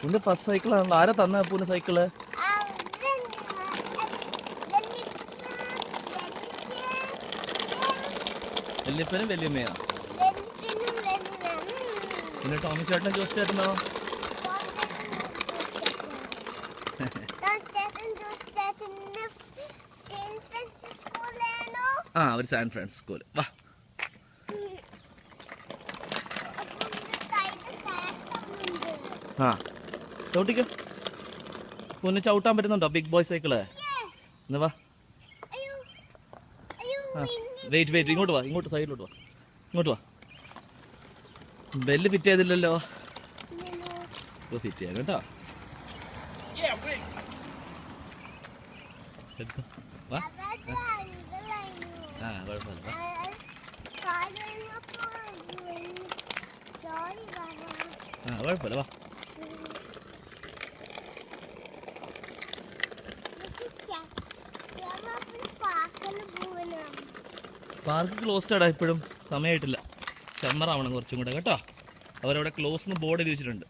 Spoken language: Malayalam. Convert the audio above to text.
പൂന്റെ ഫസ്റ്റ് സൈക്കിളാണല്ലോ. ആരാ തന്ന പൂന്റെ സൈക്കിള്? വല്യപ്പനും വല്യമ്മയാ? പിന്നെ ടോമി ചേട്ടനും ജോസ് ചേട്ടനോ? ആ, അവർ സാൻ ഫ്രാൻസിസ്കോയില്. വാ, ആ ചവിട്ടിക്കോ. പൂനെ ചവിട്ടാൻ പറ്റുന്നുണ്ടോ ബിഗ് ബോയ് സൈക്കിള്? എന്നാ വാ. ആ വെയിറ്റ് ഇങ്ങോട്ട് വാ, ഇങ്ങോട്ട് സൈഡിലോട്ട് വാ, ഇങ്ങോട്ട് വാ. ബെല്ല് ഫിറ്റ് ചെയ്തില്ലല്ലോ. ഇപ്പോൾ ഫിറ്റ് ചെയ്യാം കേട്ടോ. വാ. ആ കുഴപ്പമില്ല. ആ കുഴപ്പമില്ല, വാ. പാർക്ക് ക്ലോസ്ഡ് ആടാ ഇപ്പോഴും, സമയമായിട്ടില്ല. സമ്മർ ആവണം കുറച്ചും കൂടെ കേട്ടോ. അവരവിടെ ക്ലോസ് എന്ന് ബോർഡ് എഴുതി വെച്ചിട്ടുണ്ട്.